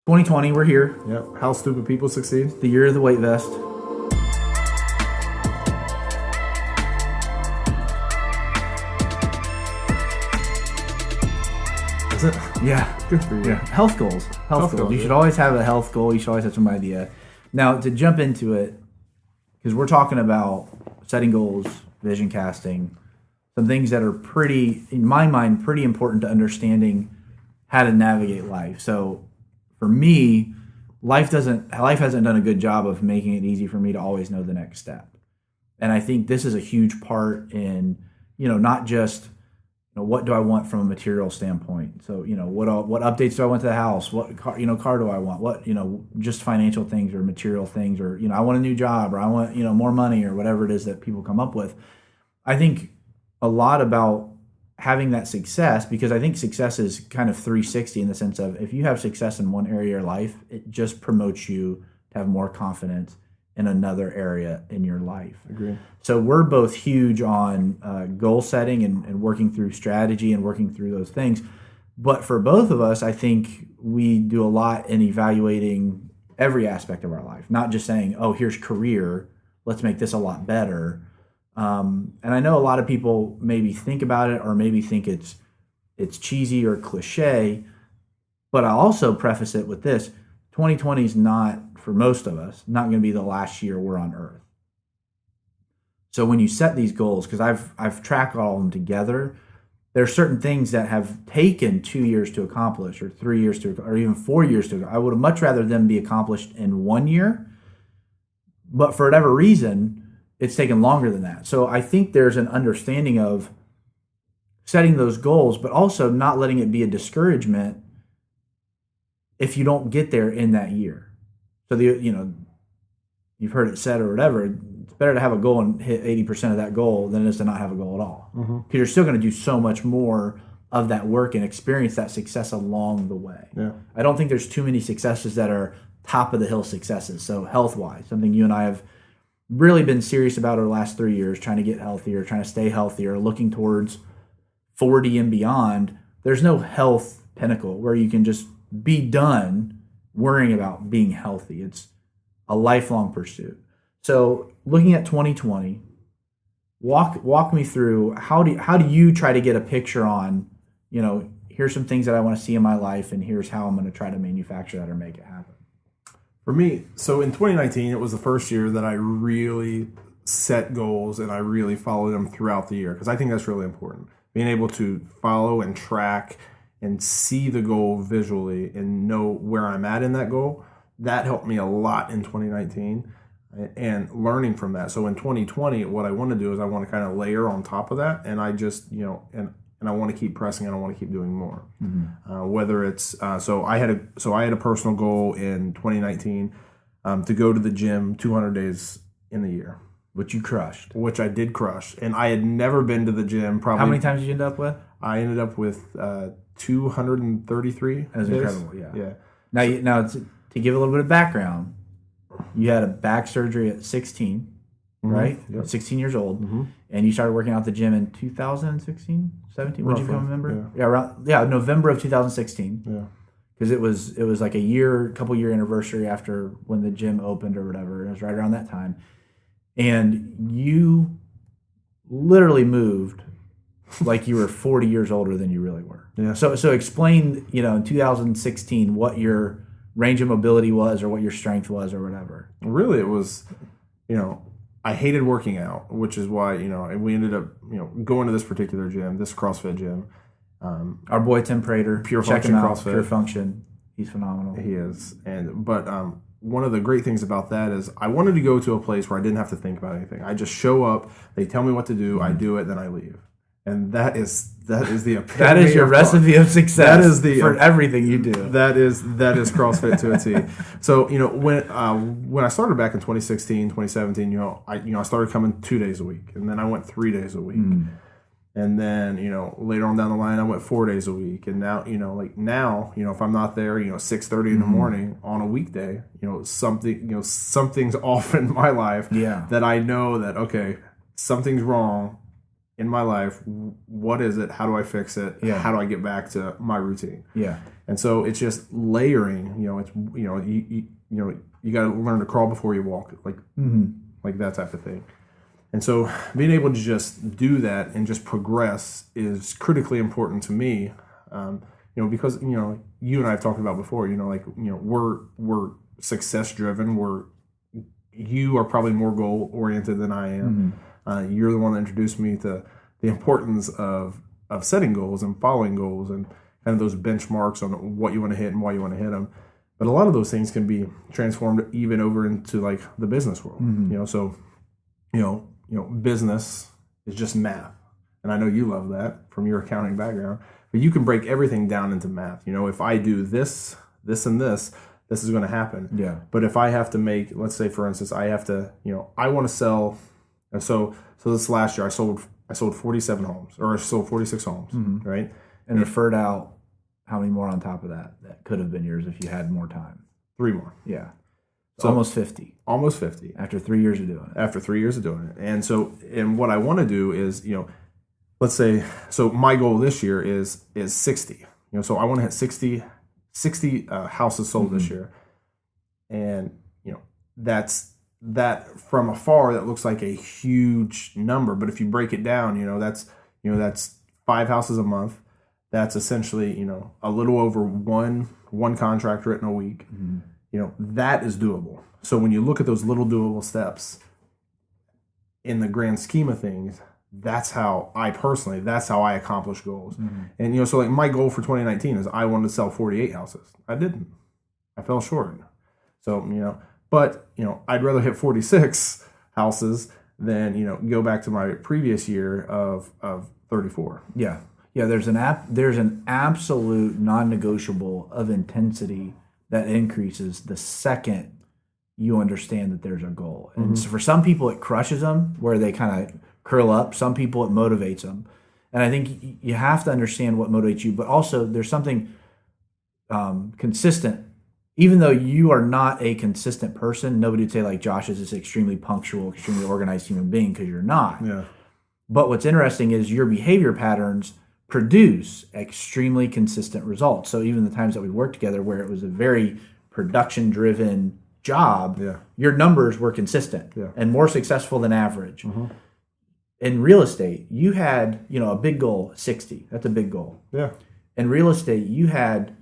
2020, we're here. Yep. How stupid people succeed. The year of the weight vest. Is it? Yeah. Good for you. Yeah. Health goals. Health goals. You should always have a health goal. You should always have some idea. Now, to jump into it, because we're talking about setting goals, vision casting, some things that are pretty, in my mind, pretty important to understanding how to navigate life. So, for me, life hasn't done a good job of making it easy for me to always know the next step. And I think this is a huge part in, not just, what do I want from a material standpoint? So, what updates do I want to the house? What car do I want? What, just financial things or material things, or, I want a new job, or I want, more money, or whatever it is that people come up with. I think a lot about having that success, because I think success is kind of 360 in the sense of if you have success in one area of your life, it just promotes you to have more confidence in another area in your life. Agree. So we're both huge on goal setting and working through strategy and working through those things. But for both of us, I think we do a lot in evaluating every aspect of our life, not just saying, oh, here's career, let's make this a lot better. And I know a lot of people maybe think about it or maybe think it's cheesy or cliche, but I also preface it with this: 2020 is not, for most of us, not going to be the last year we're on Earth. So when you set these goals, because I've tracked all of them together, there are certain things that have taken 2 years to accomplish, or 3 years to, or even 4 years to. I would much rather them be accomplished in 1 year, but for whatever reason, it's taken longer than that. So I think there's an understanding of setting those goals, but also not letting it be a discouragement if you don't get there in that year. So you've heard it said or whatever, it's better to have a goal and hit 80% of that goal than it is to not have a goal at all. Because you're still going to do so much more of that work and experience that success along the way. Yeah. I don't think there's too many successes that are top of the hill successes. So health-wise, something you and I have really been serious about over the last 3 years, trying to get healthier, trying to stay healthier, looking towards 40 and beyond. There's no health pinnacle where you can just be done worrying about being healthy. It's a lifelong pursuit. So looking at 2020, walk me through how do you try to get a picture on, here's some things that I want to see in my life, and here's how I'm going to try to manufacture that or make it happen. For me, so in 2019, it was the first year that I really set goals and I really followed them throughout the year, because I think that's really important. Being able to follow and track and see the goal visually and know where I'm at in that goal, that helped me a lot in 2019 and learning from that. So in 2020, what I want to do is I want to kind of layer on top of that, and I just, and I want to keep pressing and I want to keep doing more. Whether it's so I had a personal goal in 2019 to go to the gym 200 days in the year, Which you crushed. which I did crush. And I had never been to the gym. Probably How many times did you end up with? I ended up with 233. That was days. incredible, yeah. Yeah. Now to give a little bit of background, you had a back surgery at 16, right? Yep. 16 years old, and you started working out at the gym in 2016, 17. When did you become a member? Yeah, November of 2016. Yeah. Because it was like couple year anniversary after when the gym opened or whatever. It was right around that time, and you literally moved like you were 40 years older than you really were. Yeah. So explain, in 2016 what your range of mobility was or what your strength was or whatever. Really, it was, I hated working out, which is why, and we ended up, going to this particular gym, this CrossFit gym. Our boy Tim Prater, Pure check Function him out. CrossFit. Pure Function, he's phenomenal. He is. But one of the great things about that is I wanted to go to a place where I didn't have to think about anything. I just show up, they tell me what to do, I do it, then I leave. And that is the epitome. That is your recipe of success. That is for everything you do. That is CrossFit to a T. So when I started back in 2016, 2017, I started coming 2 days a week, and then I went 3 days a week, and then later on down the line I went 4 days a week, and now if I'm not there 6:30 in the morning on a weekday, something's off in my life. Yeah. That I know that okay, something's wrong in my life. What is it? How do I fix it? Yeah. How do I get back to my routine? Yeah. And so it's just layering. It's you got to learn to crawl before you walk, like that type of thing. And so being able to just do that and just progress is critically important to me. Because you and I have talked about before. We're success driven. You are probably more goal oriented than I am. You're the one that introduced me to the importance of setting goals and following goals and kind of those benchmarks on what you want to hit and why you want to hit them. But a lot of those things can be transformed even over into like the business world. So business is just math, and I know you love that from your accounting background. But you can break everything down into math. If I do this, this, and this is going to happen. Yeah. But if I have to make, let's say for instance, I have to, I want to sell. And so this last year I sold 47 homes, or I sold 46 homes, right? And referred out how many more on top of that could have been yours if you had more time? 3 more. Yeah. So almost 50. Almost 50. After 3 years of doing it. After 3 years of doing it. And what I want to do is, let's say, so my goal this year is 60. So I want to hit 60 houses sold this year. And, that from afar, that looks like a huge number. But if you break it down, that's 5 houses a month. That's essentially, a little over one contract written a week. That is doable. So when you look at those little doable steps in the grand scheme of things, that's how I accomplish goals. And, so like my goal for 2019 is I wanted to sell 48 houses. I didn't. I fell short. So, but, I'd rather hit 46 houses than, go back to my previous year of 34. Yeah. Yeah. There's an absolute non-negotiable of intensity that increases the second you understand that there's a goal. And so for some people, it crushes them where they kind of curl up. Some people, it motivates them. And I think you have to understand what motivates you, but also there's something consistent. Even though you are not a consistent person, nobody would say like Josh is this extremely punctual, extremely organized human being, because you're not. Yeah. But what's interesting is your behavior patterns produce extremely consistent results. So even the times that we worked together where it was a very production-driven job, your numbers were consistent and more successful than average. In real estate, you had, a big goal, 60. That's a big goal. Yeah. In real estate, you had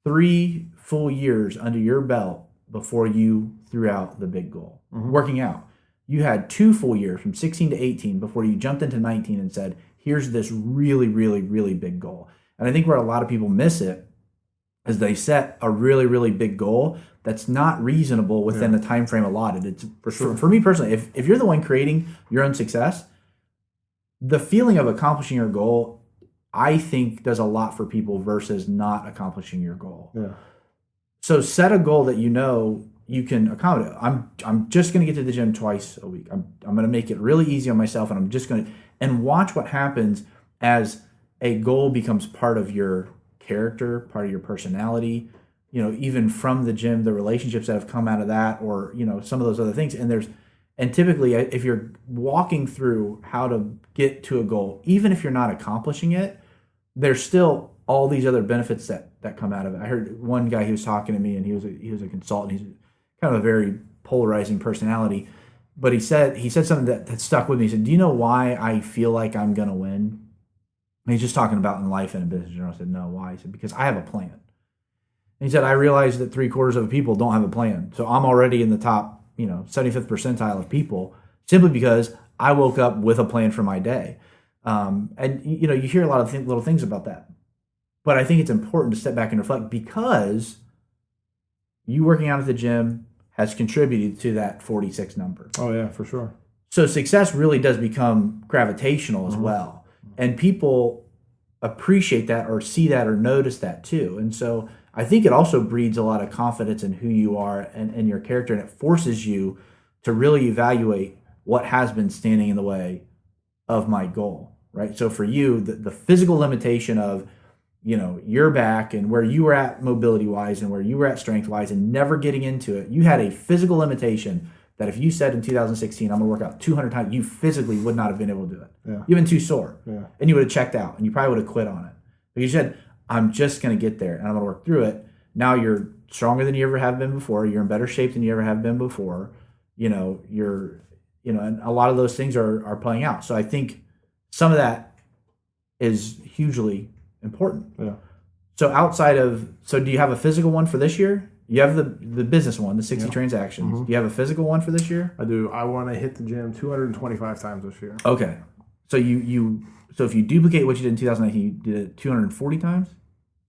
3 full years under your belt before you threw out the big goal. Working out, you had 2 full years from 16 to 18 before you jumped into 19 and said, here's this really, really, really big goal. And I think where a lot of people miss it is they set a really, really big goal that's not reasonable within the time frame allotted. It's for me personally, if you're the one creating your own success, the feeling of accomplishing your goal, I think, does a lot for people versus not accomplishing your goal. Yeah. So set a goal that you can accommodate. I'm just going to get to the gym twice a week. I'm going to make it really easy on myself, and I'm just going to watch what happens as a goal becomes part of your character, part of your personality. Even from the gym, the relationships that have come out of that, or some of those other things. And typically, if you're walking through how to get to a goal, even if you're not accomplishing it, there's still all these other benefits that come out of it. I heard one guy, he was talking to me, and he was a consultant. He's kind of a very polarizing personality, but he said something that stuck with me. He said, "Do you know why I feel like I'm going to win?" And he's just talking about in life and in business. And I said, "No, why?" He said, "Because I have a plan." And he said, "I realize that 3/4 of people don't have a plan. So I'm already in the top, 75th percentile of people simply because I woke up with a plan for my day." And you hear a lot of little things about that. But I think it's important to step back and reflect, because you working out at the gym has contributed to that 46 number. Oh, yeah, for sure. So success really does become gravitational as well. And people appreciate that or see that or notice that too. And so I think it also breeds a lot of confidence in who you are and your character, and it forces you to really evaluate what has been standing in the way of my goal, right? So for you, the physical limitation of, your back and where you were at mobility-wise and where you were at strength-wise and never getting into it, you had a physical limitation that if you said in 2016, I'm going to work out 200 times, you physically would not have been able to do it. Yeah. You've been too sore. Yeah. And you would have checked out, and you probably would have quit on it. But you said, I'm just going to get there and I'm going to work through it. Now you're stronger than you ever have been before. You're in better shape than you ever have been before. And a lot of those things are playing out. So I think some of that is hugely important. Yeah. So do you have a physical one for this year? You have the business one, the 60 Yeah. transactions. Mm-hmm. Do you have a physical one for this year? I do. I want to hit the gym 225 times this year. Okay. So so if you duplicate what you did in 2019, you did it 240 times?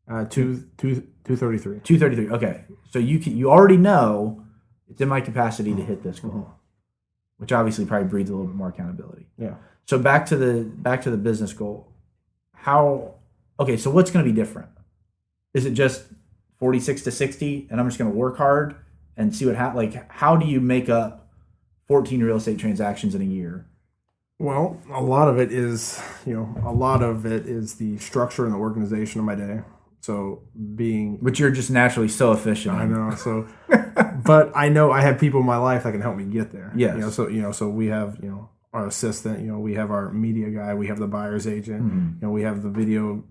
233. 233. Okay. So you already know it's in my capacity to hit this goal, which obviously probably breeds a little bit more accountability. Yeah. So back to the business goal. So what's going to be different? Is it just 46 to 60 and I'm just going to work hard and see what happens? Like, how do you make up 14 real estate transactions in a year? Well, a lot of it is the structure and the organization of my day. So But you're just naturally so efficient. I know. So, but I know I have people in my life that can help me get there. Yes. So we have, our assistant, we have our media guy, we have the buyer's agent, Mm-hmm. we have the video,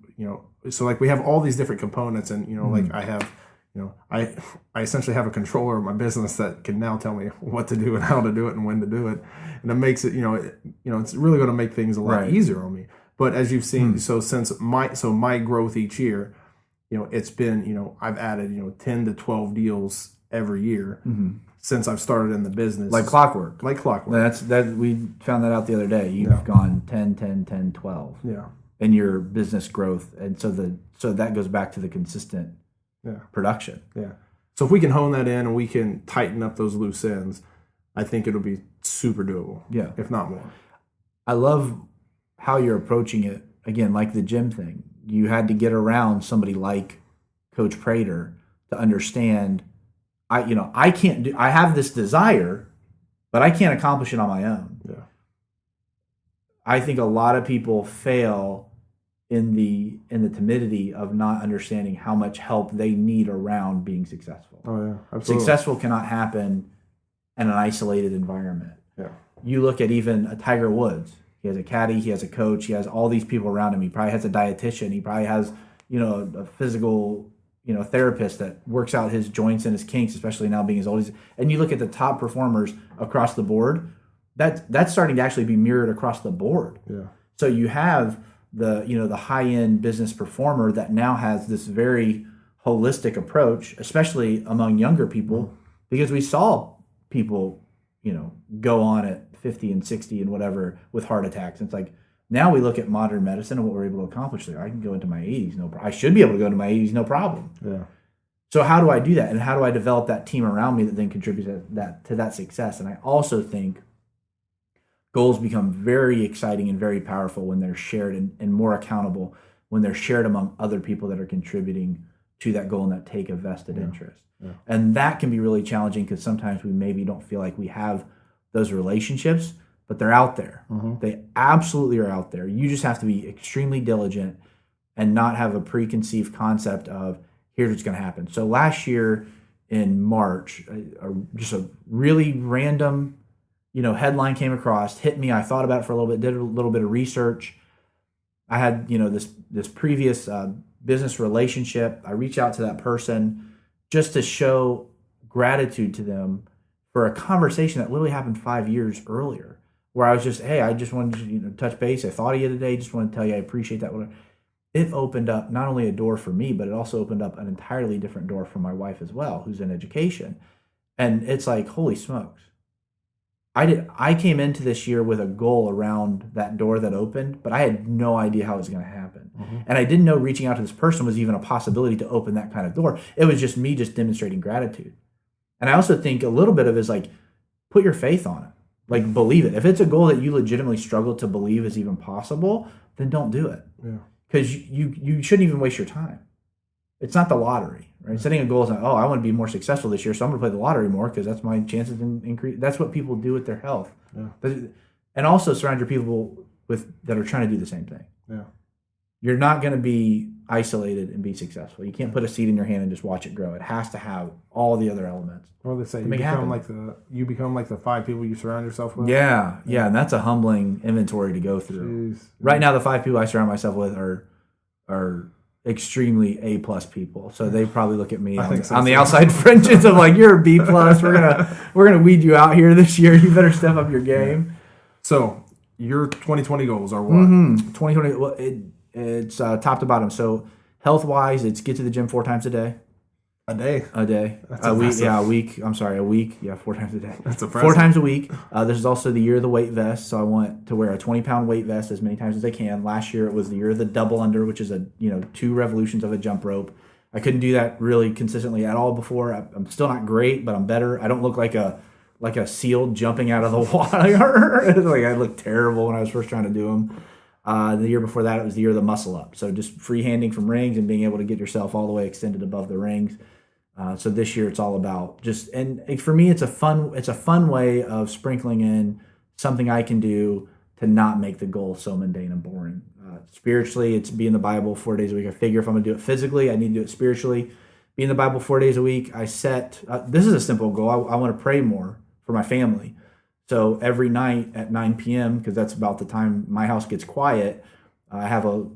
so like we have all these different components and, like I have, I essentially have a controller of my business that can now tell me what to do and how to do it and when to do it. And it makes it, it's really going to make things a lot easier on me. But as you've seen, so my growth each year, it's been, I've added, 10 to 12 deals every year since I've started in the business. Like clockwork. We found that out the other day. You've gone 10, 10, 10, 12. Yeah. In your business growth. And so that goes back to the consistent production. Yeah. So if we can hone that in and we can tighten up those loose ends, I think it'll be super doable. Yeah. If not more. I love how you're approaching it. Again, like the gym thing. You had to get around somebody like Coach Prater to understand I have this desire, but I can't accomplish it on my own. Yeah. I think a lot of people fail in the timidity of not understanding how much help they need around being successful. Oh yeah, absolutely. Successful cannot happen in an isolated environment. Yeah. You look at even a Tiger Woods. He has a caddy, he has a coach, he has all these people around him. He probably has a dietitian, he probably has, a physical, therapist that works out his joints and his kinks, especially now being as old as. And you look at the top performers across the board, that's starting to actually be mirrored across the board. Yeah. So you have the high-end business performer that now has this very holistic approach, especially among younger people, because we saw people, go on at 50 and 60 and whatever with heart attacks. And it's like, now we look at modern medicine and what we're able to accomplish there. I can go into my 80s, I should be able to go into my 80s, no problem. Yeah. So how do I do that? And how do I develop that team around me that then contributes to that success? And I also think goals become very exciting and very powerful when they're shared and more accountable when they're shared among other people that are contributing to that goal and that take a vested interest. Yeah. And that can be really challenging because sometimes we maybe don't feel like we have those relationships, but they're out there. They absolutely are out there. You just have to be extremely diligent and not have a preconceived concept of here's what's going to happen. So last year in March, just a really random headline came across, hit me. I thought about it for a little bit, did a little bit of research. I had, this previous business relationship. I reached out to that person just to show gratitude to them for a conversation that literally happened 5 years earlier, where I was just, hey, I just wanted to touch base. I thought of you today. Just want to tell you I appreciate that. It opened up not only a door for me, but it also opened up an entirely different door for my wife as well, who's in education. And it's like, holy smokes. I came into this year with a goal around that door that opened, but I had no idea how it was going to happen. And I didn't know reaching out to this person was even a possibility to open that kind of door. It was just me just demonstrating gratitude. And I also think a little bit of it is like, put your faith on it. Like, believe it. If it's a goal that you legitimately struggle to believe is even possible, then don't do it. Yeah. Because you shouldn't even waste your time. It's not the lottery, right? Setting a goal is like, I want to be more successful this year, so I'm going to play the lottery more because that's my chances to increase. That's what people do with their health. Yeah. And also surround your people that are trying to do the same thing. Yeah. You're not going to be isolated and be successful. You can't put a seed in your hand and just watch it grow. It has to have all the other elements. Well, they say you become like the 5 people you surround yourself with. Yeah, and that's a humbling inventory to go through. Jeez. Right now, the 5 people I surround myself with are extremely A plus people, so they probably look at me on, think so, on the too. outside fringes of like, you're a B plus. We're gonna weed you out here this year. You better step up your game. So your 2020 goals are what? 2020. Well, it's top to bottom. So health wise, it's get to the gym 4 times a day. A day. A day. That's A week. impressive. Yeah, a week. I'm sorry, a week. Yeah, 4 times a day. That's impressive. 4 times a week. This is also the year of the weight vest, so I want to wear a 20-pound weight vest as many times as I can. Last year it was the year of the double under, which is 2 revolutions of a jump rope. I couldn't do that really consistently at all before. I'm still not great, but I'm better. I don't look like a seal jumping out of the water. Like I looked terrible when I was first trying to do them. The year before that, it was the year of the muscle up. So just freehanding from rings and being able to get yourself all the way extended above the rings. So this year it's all about and for me it's a fun way of sprinkling in something I can do to not make the goal so mundane and boring. Spiritually, it's be in the Bible 4 days a week. I figure if I'm gonna do it physically, I need to do it spiritually. Be in the Bible 4 days a week. I set this is a simple goal. I want to pray more for my family. So every night at 9 p.m. because that's about the time my house gets quiet, I have a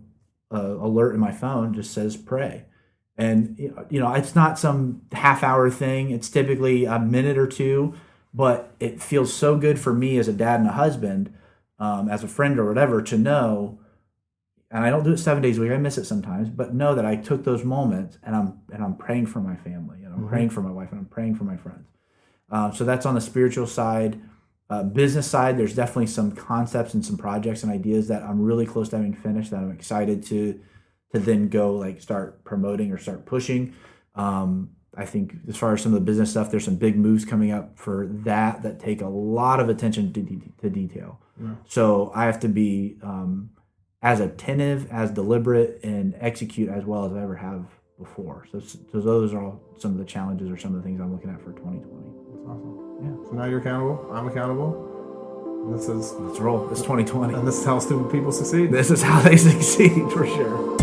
alert in my phone just says pray. And, it's not some half-hour thing. It's typically a minute or two, but it feels so good for me as a dad and a husband, as a friend or whatever, to know, and I don't do it 7 days a week. I miss it sometimes, but know that I took those moments and I'm praying for my family, and I'm praying for my wife, and I'm praying for my friends. So that's on the spiritual side. Business side, there's definitely some concepts and some projects and ideas that I'm really close to having finished that I'm excited to then go start promoting or start pushing. I think as far as some of the business stuff, there's some big moves coming up for that take a lot of attention to detail. Yeah. So I have to be as attentive, as deliberate, and execute as well as I ever have before. So those are all some of the challenges or some of the things I'm looking at for 2020. That's awesome. Yeah. So now you're accountable. I'm accountable. Let's roll. It's 2020. And this is how stupid people succeed. This is how they succeed, for sure.